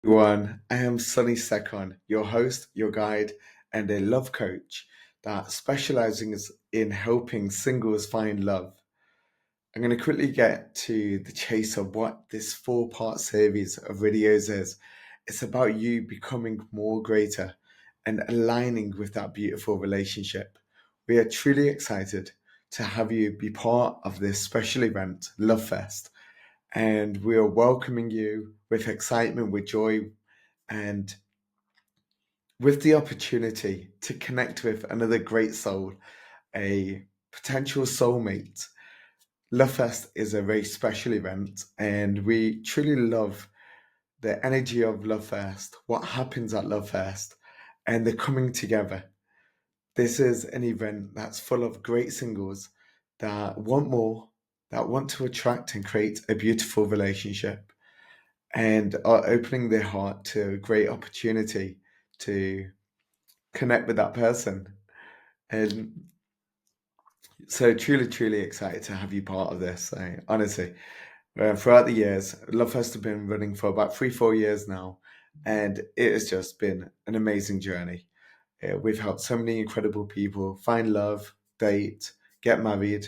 Everyone, I am Sunny Sekon, your host, your guide, and a love coach that specializes in helping singles find love. I'm going to quickly get to the chase of what this four-part series of videos is. It's about you becoming more greater and aligning with that beautiful relationship. We are truly excited to have you be part of this special event, Love Fest, and we are welcoming you with excitement, with joy, and with the opportunity to connect with another great soul, a potential soulmate. Lovefest is a very special event, and we truly love the energy of Lovefest, what happens at Lovefest, and the coming together. This is an event that's full of great singles that want more, that want to attract and create a beautiful relationship, and are opening their heart to a great opportunity to connect with that person. And so truly, truly excited to have you part of this. Honestly, throughout the years, Love Fest has been running for about 3, 4 years now, and it has just been an amazing journey. We've helped so many incredible people find love, date, get married,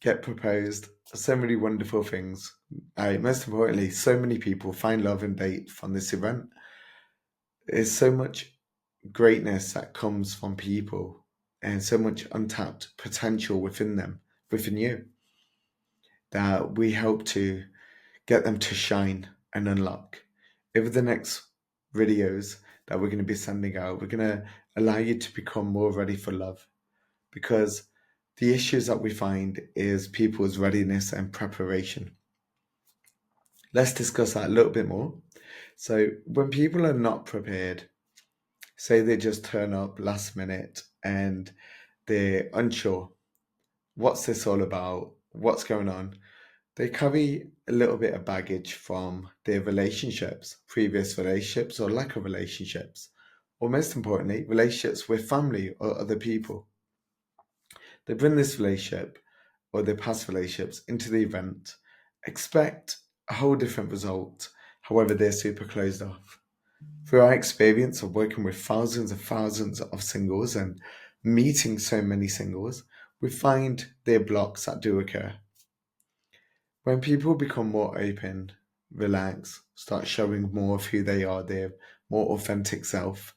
get proposed, so many wonderful things. Most importantly, so many people find love and date from this event. There's so much greatness that comes from people and so much untapped potential within them, within you, that we help to get them to shine and unlock. Over the next videos that we're going to be sending out, we're going to allow you to become more ready for love, because the issues that we find is people's readiness and preparation. Let's discuss that a little bit more. So when people are not prepared, say they just turn up last minute and they're unsure, what's this all about? What's going on? They carry a little bit of baggage from their relationships, previous relationships or lack of relationships, or most importantly, relationships with family or other people. They bring this relationship or their past relationships into the event, expect a whole different result, however, they're super closed off. Through our experience of working with thousands of singles and meeting so many singles, we find there are blocks that do occur. When people become more open, relax, start showing more of who they are, their more authentic self,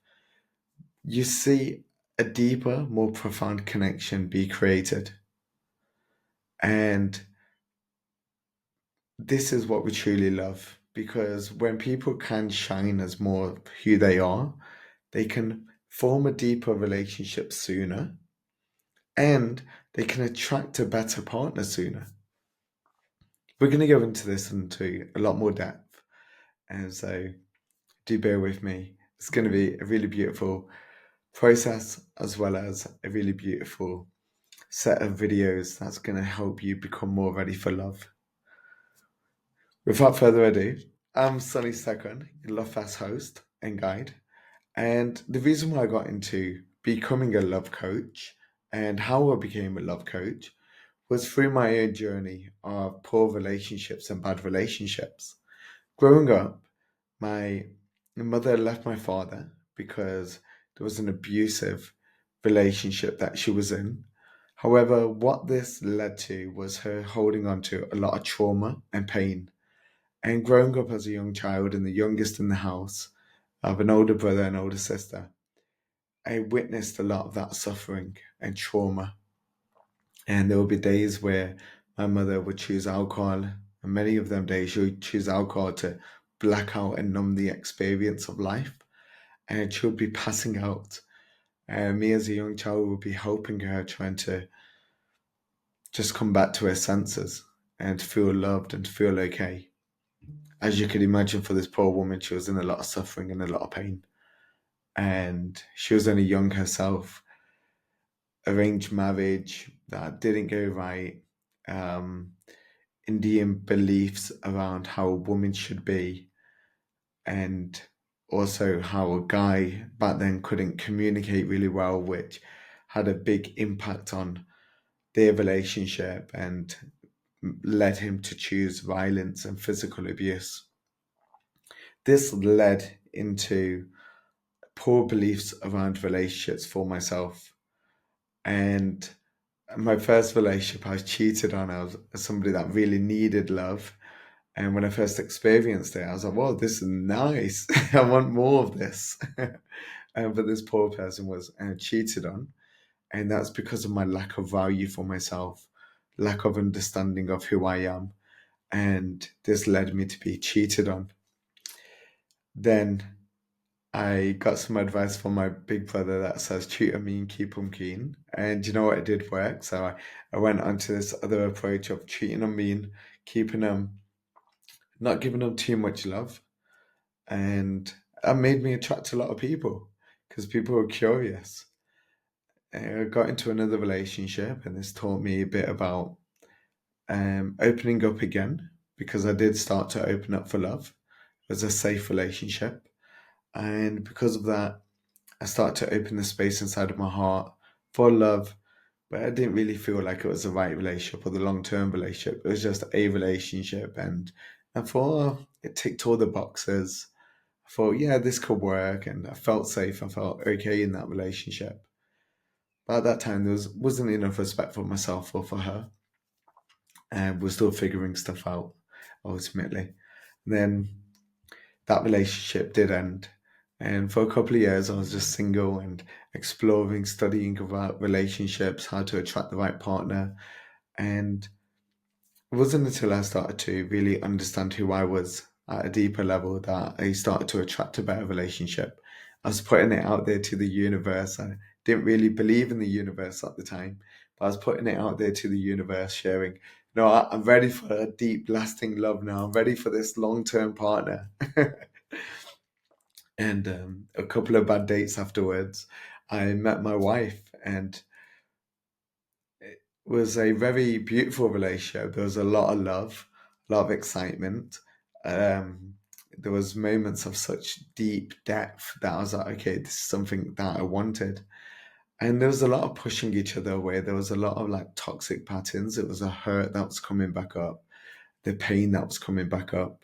you see a deeper, more profound connection be created. And this is what we truly love, because when people can shine as more of who they can form a deeper relationship sooner, and they can attract a better partner sooner. We're going to go into this into a lot more depth, and so do bear with me. It's going to be a really beautiful process, as well as a really beautiful set of videos that's going to help you become more ready for love. Without further ado, I'm Sunny Second, your Love Fast host and guide. And the reason why I got into becoming a love coach and how I became a love coach was through my own journey of poor relationships and bad relationships. Growing up, my mother left my father because there was an abusive relationship that she was in. However, what this led to was her holding on to a lot of trauma and pain. And growing up as a young child and the youngest in the house, I have an older brother and older sister, I witnessed a lot of that suffering and trauma. And there would be days where my mother would choose alcohol, and many of them days she would choose alcohol to black out and numb the experience of life. And she would be passing out. And me as a young child would be helping her, trying to just come back to her senses and feel loved and feel okay. As you could imagine, for this poor woman, she was in a lot of suffering and a lot of pain. And she was only young herself. Arranged marriage that didn't go right, um, Indian beliefs around how a woman should be, and also how a guy back then couldn't communicate really well, which had a big impact on their relationship and led him to choose violence and physical abuse. This led into poor beliefs around relationships for myself. And my first relationship, I was cheated on. I was somebody that really needed love. And when I first experienced it, I was like, "Whoa, this is nice. I want more of this." But this poor person was cheated on. And that's because of my lack of value for myself, lack of understanding of who I am. And this led me to be cheated on. Then I got some advice from my big brother that says, treat 'em mean, keep 'em keen. And you know what? It did work. So I went on to this other approach of treating them mean, keeping them, not giving them too much love. And that made me attract a lot of people because people were curious. I got into another relationship, and this taught me a bit about opening up again because I did start to open up for love. It was a safe relationship. And because of that, I started to open the space inside of my heart for love, but I didn't really feel like it was the right relationship or the long term relationship. It was just a relationship. And I thought, oh, it ticked all the boxes. I thought, yeah, this could work. And I felt safe. I felt okay in that relationship. But at that time, wasn't enough respect for myself or for her. And we're still figuring stuff out ultimately. And then that relationship did end. And for a couple of years, I was just single and exploring, studying about relationships, how to attract the right partner. And it wasn't until I started to really understand who I was at a deeper level that I started to attract a better relationship. I was putting it out there to the universe. I didn't really believe in the universe at the time, but I was putting it out there to the universe, sharing, no, I'm ready for a deep, lasting love now. I'm ready for this long term partner. And a couple of bad dates afterwards, I met my wife, and it was a very beautiful relationship. There was a lot of love, a lot of excitement. Um, there was moments of such deep depth that I was like, okay, this is something that I wanted. And there was a lot of pushing each other away. There was a lot of like toxic patterns. It was a hurt that was coming back up, the pain that was coming back up.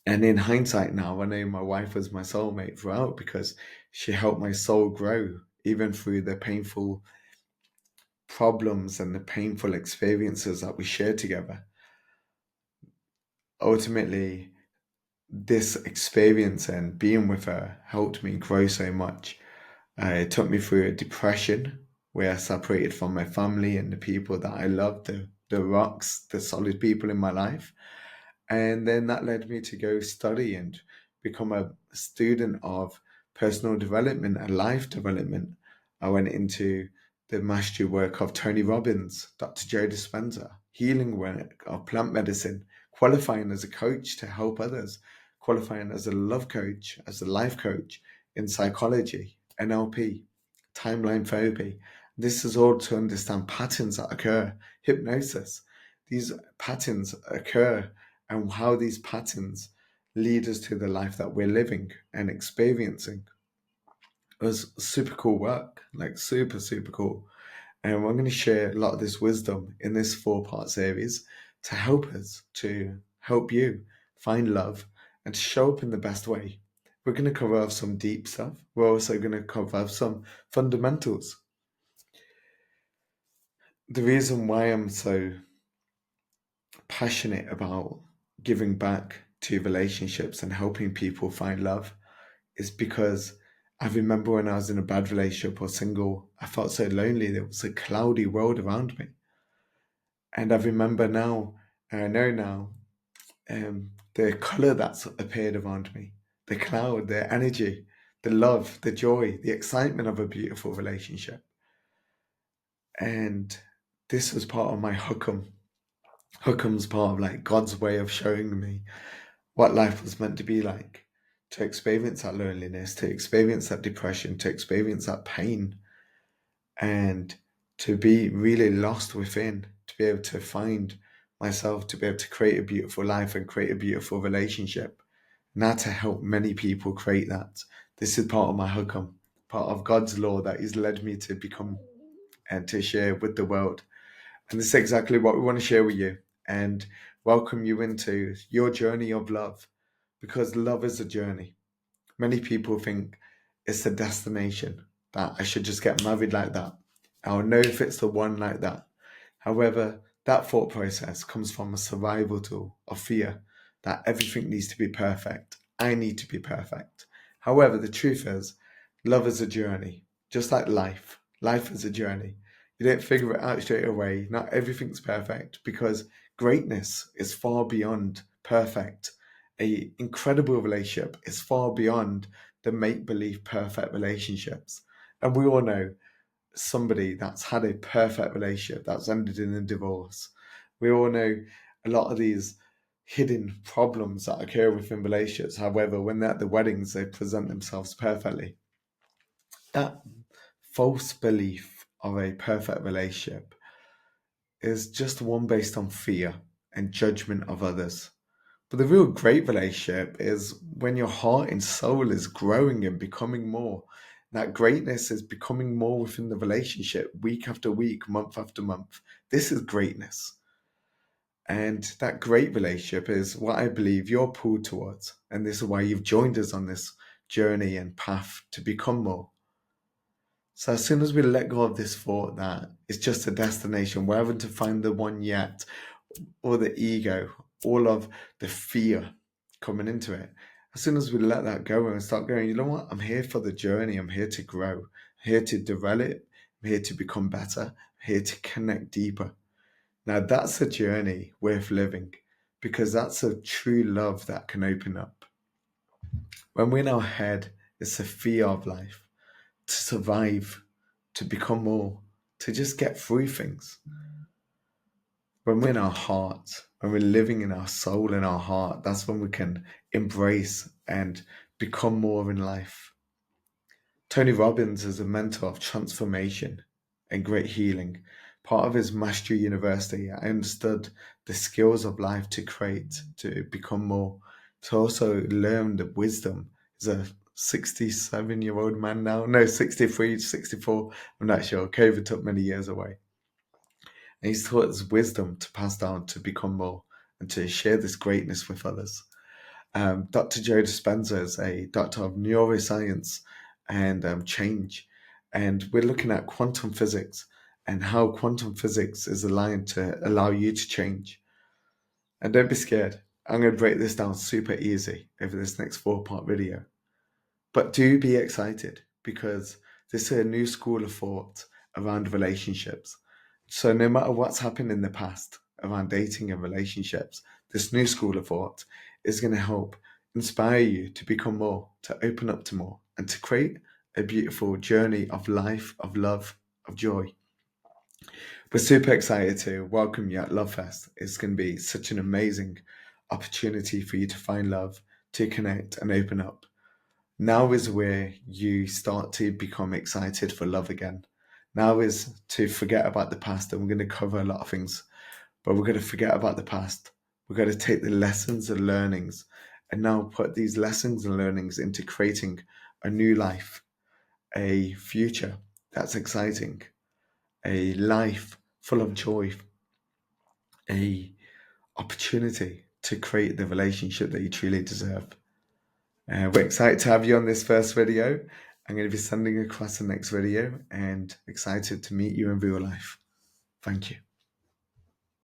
And in hindsight now, I know my wife was my soulmate throughout because she helped my soul grow, even through the painful problems and the painful experiences that we shared together. Ultimately, this experience and being with her helped me grow so much. It took me through a depression where I separated from my family and the people that I loved, the rocks, the solid people in my life. And then that led me to go study and become a student of personal development and life development. I went into the mastery work of Tony Robbins, Dr. Joe Dispenza, healing work of plant medicine, qualifying as a coach to help others, qualifying as a love coach, as a life coach in psychology, NLP, timeline therapy. This is all to understand patterns that occur, hypnosis. These patterns occur and how these patterns lead us to the life that we're living and experiencing. It was super cool work, like super, super cool. And I'm going to share a lot of this wisdom in this 4-part series to help us, to help you find love and to show up in the best way. We're going to cover off some deep stuff. We're also going to cover off some fundamentals. The reason why I'm so passionate about giving back to relationships and helping people find love is because I remember when I was in a bad relationship or single, I felt so lonely. There was a cloudy world around me. And I remember now, and I know now, the color that's appeared around me, the cloud, the energy, the love, the joy, the excitement of a beautiful relationship. And this was part of my hukum. Hukum's part of like God's way of showing me what life was meant to be like, to experience that loneliness, to experience that depression, to experience that pain, and to be really lost within, to be able to find myself, to be able to create a beautiful life and create a beautiful relationship. Now to help many people create that. This is part of my hukum, part of God's law that He's led me to become and to share with the world. And this is exactly what we want to share with you and welcome you into your journey of love. because love is a journey. Many people think it's the destination, that I should just get married like that. I'll know if it's the one like that. However, that thought process comes from a survival tool of fear that everything needs to be perfect. I need to be perfect. However, the truth is, love is a journey, just like life. Life is a journey. You don't figure it out straight away. Not everything's perfect because greatness is far beyond perfect. A incredible relationship is far beyond the make-believe perfect relationships. And we all know somebody that's had a perfect relationship that's ended in a divorce. We all know a lot of these hidden problems that occur within relationships. However, when they're at the weddings, they present themselves perfectly. That false belief of a perfect relationship is just one based on fear and judgment of others. But the real great relationship is when your heart and soul is growing and becoming more. That greatness is becoming more within the relationship week after week, month after month. This is greatness. And that great relationship is what I believe you're pulled towards. And this is why you've joined us on this journey and path to become more. So as soon as we let go of this thought that it's just a destination, we haven't to find the one yet, or the ego, all of the fear coming into it. As soon as we let that go and start going, you know what? I'm here for the journey. I'm here to grow. I'm here to develop. I'm here to become better. I'm here to connect deeper. Now that's a journey worth living because that's a true love that can open up. When we're in our head, it's the fear of life, to survive, to become more, to just get through things. When we're in our heart, when we're living in our soul and our heart, that's when we can embrace and become more in life. Tony Robbins is a mentor of transformation and great healing. Part of his Mastery University, I understood the skills of life to create, to become more, to also learn the wisdom. He's a 67-year-old man now. No, 63, 64. I'm not sure. COVID took many years away. And he's taught us wisdom to pass down to become more and to share this greatness with others. Dr. Joe Dispenza is a doctor of neuroscience and change. And we're looking at quantum physics and how quantum physics is aligned to allow you to change. And don't be scared. I'm going to break this down super easy over this next 4-part video. But do be excited because this is a new school of thought around relationships. So no matter what's happened in the past around dating and relationships, this new school of thought is going to help inspire you to become more, to open up to more, and to create a beautiful journey of life, of love, of joy. We're super excited to welcome you at Love Fest. It's going to be such an amazing opportunity for you to find love, to connect and open up. Now is where you start to become excited for love again. Now is to forget about the past, and we're going to cover a lot of things, but we're going to forget about the past. We're going to take the lessons and learnings and now put these lessons and learnings into creating a new life, a future that's exciting, a life full of joy, a opportunity to create the relationship that you truly deserve. We're excited to have you on this first video. I'm going to be sending across the next video and excited to meet you in real life. Thank you.